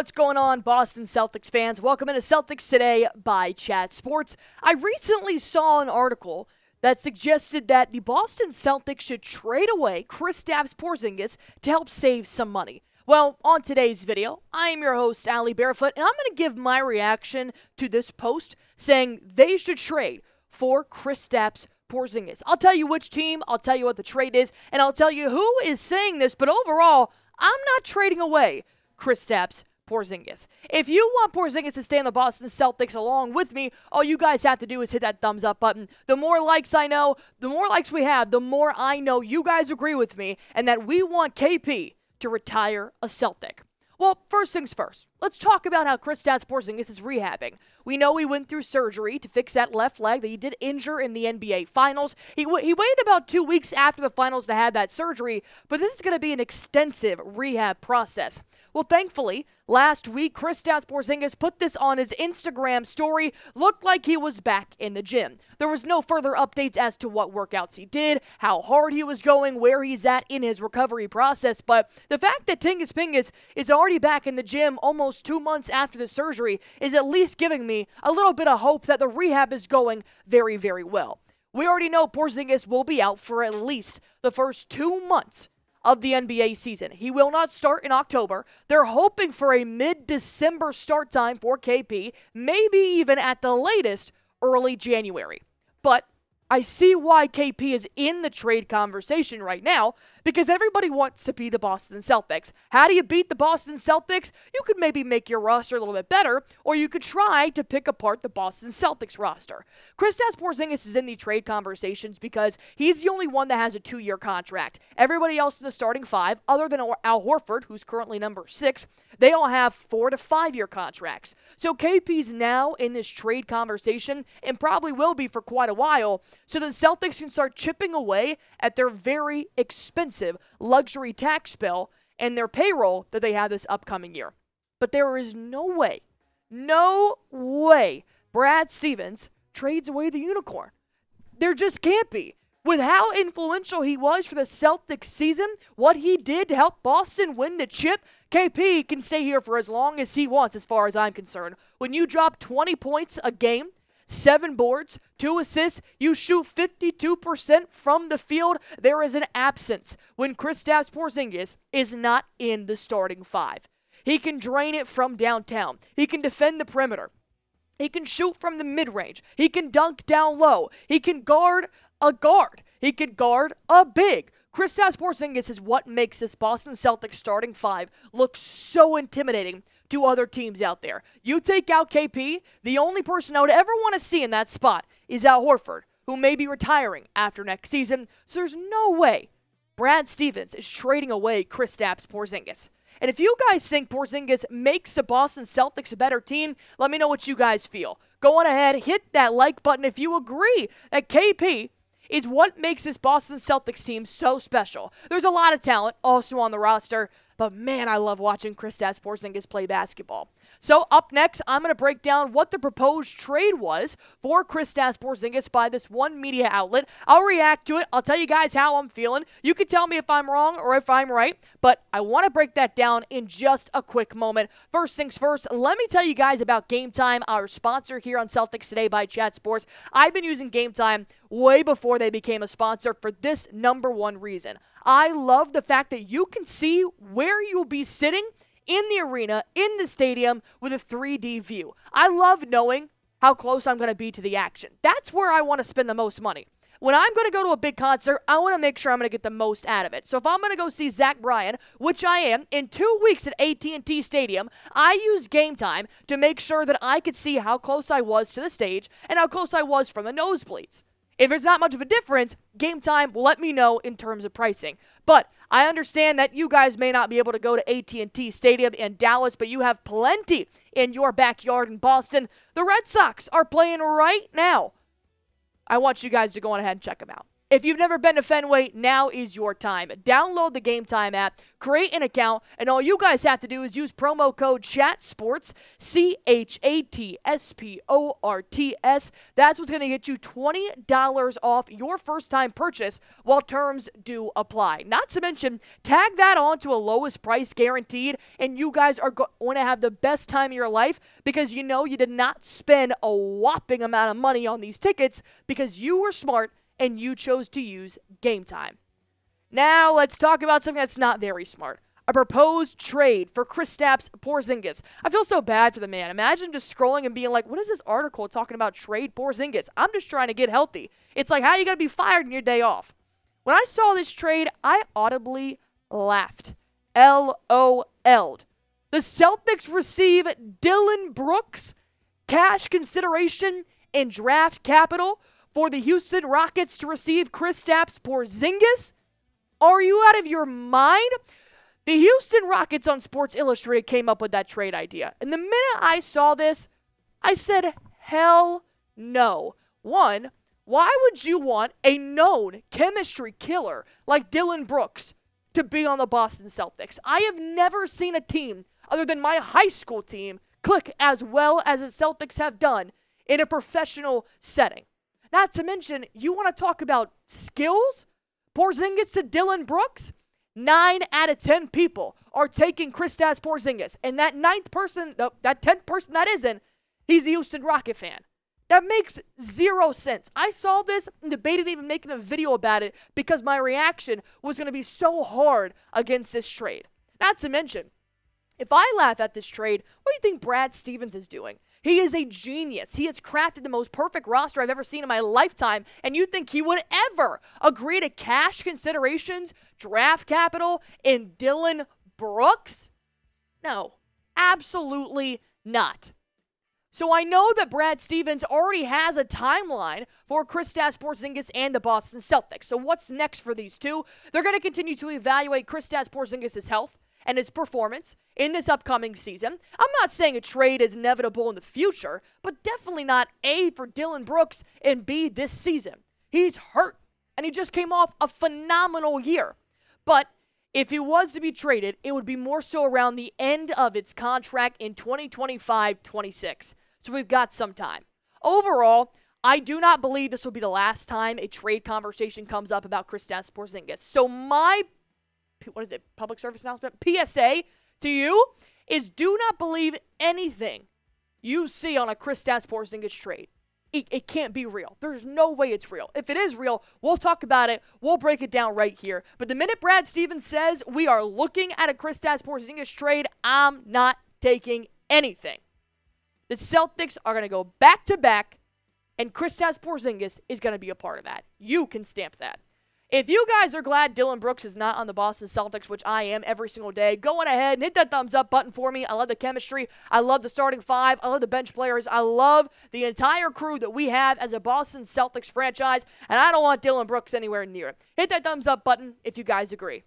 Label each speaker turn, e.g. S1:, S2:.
S1: What's going on, Boston Celtics fans? Welcome into Celtics Today by Chat Sports. I recently saw an article that suggested that the Boston Celtics should trade away Kristaps Porzingis to help save some money. Well, on today's video, I am your host, Allie Barefoot, and I'm going to give my reaction to this post saying they should trade for Kristaps Porzingis. I'll tell you which team, I'll tell you what the trade is, and I'll tell you who is saying this, but overall, I'm not trading away Kristaps Porzingis. If you want Porzingis to stay in the Boston Celtics along with me, all you guys have to do is hit that thumbs up button. The more likes I know, the more likes we have, the more I know you guys agree with me and that we want KP to retire a Celtic. Well, first things first, let's talk about how Kristaps Porzingis is rehabbing. We know he went through surgery to fix that left leg that he did injure in the NBA Finals. He waited about 2 weeks after the Finals to have that surgery, but this is going to be an extensive rehab process. Well, thankfully, last week, Kristaps Porzingis put this on his Instagram story. Looked like he was back in the gym. There was no further updates as to what workouts he did, how hard he was going, where he's at in his recovery process. But the fact that Tingus Pingus is already back in the gym almost 2 months after the surgery is at least giving me a little bit of hope that the rehab is going very, very well. We already know Porzingis will be out for at least the first 2 months of the NBA season. He will not start in October. They're hoping for a mid-December start time for KP, maybe even at the latest early January. But I see why KP is in the trade conversation right now, because everybody wants to be the Boston Celtics. How do you beat the Boston Celtics? You could maybe make your roster a little bit better, or you could try to pick apart the Boston Celtics roster. Kristaps Porzingis is in the trade conversations because he's the only one that has a 2-year contract. Everybody else is a starting 5, other than Al Horford, who's currently number 6. They all have 4 to 5 year contracts. So KP's now in this trade conversation and probably will be for quite a while, so the Celtics can start chipping away at their very expensive luxury tax bill and their payroll that they have this upcoming year. But there is no way Brad Stevens trades away the unicorn. There just can't be. With how influential he was for the Celtics season, what he did to help Boston win the chip, KP can stay here for as long as he wants as far as I'm concerned. When you drop 20 points a game, 7 boards, 2 assists, you shoot 52% from the field, there is an absence when Kristaps Porzingis is not in the starting 5. He can drain it from downtown. He can defend the perimeter. He can shoot from the mid-range. He can dunk down low. He can guard a guard. He can guard a big. Kristaps Porzingis is what makes this Boston Celtics starting 5 look so intimidating to other teams out there. You take out KP, the only person I would ever want to see in that spot is Al Horford, who may be retiring after next season. So there's no way Brad Stevens is trading away Kristaps Porzingis. And if you guys think Porzingis makes the Boston Celtics a better team, let me know what you guys feel. Go on ahead, hit that like button if you agree that KP is what makes this Boston Celtics team so special. There's a lot of talent also on the roster, but man, I love watching Kristaps Porzingis play basketball. So up next, I'm going to break down what the proposed trade was for Kristaps Porzingis by this one media outlet. I'll react to it. I'll tell you guys how I'm feeling. You can tell me if I'm wrong or if I'm right, but I want to break that down in just a quick moment. First things first, let me tell you guys about Game Time, our sponsor here on Celtics Today by Chat Sports. I've been using Game Time way before they became a sponsor for this number one reason. I love the fact that you can see where you'll be sitting in the arena, in the stadium, with a 3D view. I love knowing how close I'm going to be to the action. That's where I want to spend the most money. When I'm going to go to a big concert, I want to make sure I'm going to get the most out of it. So if I'm going to go see Zach Bryan, which I am, in 2 weeks at AT&T Stadium, I use Game Time to make sure that I could see how close I was to the stage and how close I was from the nosebleeds. If there's not much of a difference, Game Time will let me know in terms of pricing. But I understand that you guys may not be able to go to AT&T Stadium in Dallas, but you have plenty in your backyard in Boston. The Red Sox are playing right now. I want you guys to go on ahead and check them out. If you've never been to Fenway, now is your time. Download the Game Time app, create an account, and all you guys have to do is use promo code CHATSPORTS, CHATSPORTS. That's what's going to get you $20 off your first-time purchase while terms do apply. Not to mention, tag that on to a lowest price guaranteed, and you guys are going to have the best time of your life because you know you did not spend a whopping amount of money on these tickets because you were smart and you chose to use Game Time. Now let's talk about something that's not very smart. A proposed trade for Kristaps Porzingis. I feel so bad for the man. Imagine just scrolling and being like, what is this article talking about trade Porzingis? I'm just trying to get healthy. It's like, how are you going to be fired on your day off? When I saw this trade, I audibly laughed. LOL'd. The Celtics receive Dillon Brooks, cash consideration, and draft capital for the Houston Rockets to receive Kristaps Porzingis? Are you out of your mind? The Houston Rockets on Sports Illustrated came up with that trade idea. And the minute I saw this, I said, hell no. One, why would you want a known chemistry killer like Dillon Brooks to be on the Boston Celtics? I have never seen a team other than my high school team click as well as the Celtics have done in a professional setting. Not to mention, you want to talk about skills? Porzingis to Dillon Brooks? 9 out of 10 people are taking Kristaps Porzingis. And that 10th person that isn't, he's a Houston Rocket fan. That makes zero sense. I saw this and debated even making a video about it because my reaction was going to be so hard against this trade. Not to mention, if I laugh at this trade, what do you think Brad Stevens is doing? He is a genius. He has crafted the most perfect roster I've ever seen in my lifetime, and you think he would ever agree to cash considerations, draft capital, and Dillon Brooks? No, absolutely not. So I know that Brad Stevens already has a timeline for Kristaps Porzingis and the Boston Celtics. So what's next for these two? They're going to continue to evaluate Kristaps Porzingis' health and its performance in this upcoming season. I'm not saying a trade is inevitable in the future, but definitely not A for Dillon Brooks and B this season. He's hurt, and he just came off a phenomenal year. But if he was to be traded, it would be more so around the end of its contract in 2025-26. So we've got some time. Overall, I do not believe this will be the last time a trade conversation comes up about Kristaps Porzingis. So my public service announcement, PSA to you is do not believe anything you see on a Kristaps Porzingis trade. It can't be real. There's no way it's real. If it is real, we'll talk about it. We'll break it down right here. But the minute Brad Stevens says we are looking at a Kristaps Porzingis trade, I'm not taking anything. The Celtics are going to go back-to-back, and Kristaps Porzingis is going to be a part of that. You can stamp that. If you guys are glad Dillon Brooks is not on the Boston Celtics, which I am every single day, go on ahead and hit that thumbs up button for me. I love the chemistry. I love the starting five. I love the bench players. I love the entire crew that we have as a Boston Celtics franchise, and I don't want Dillon Brooks anywhere near it. Hit that thumbs up button if you guys agree.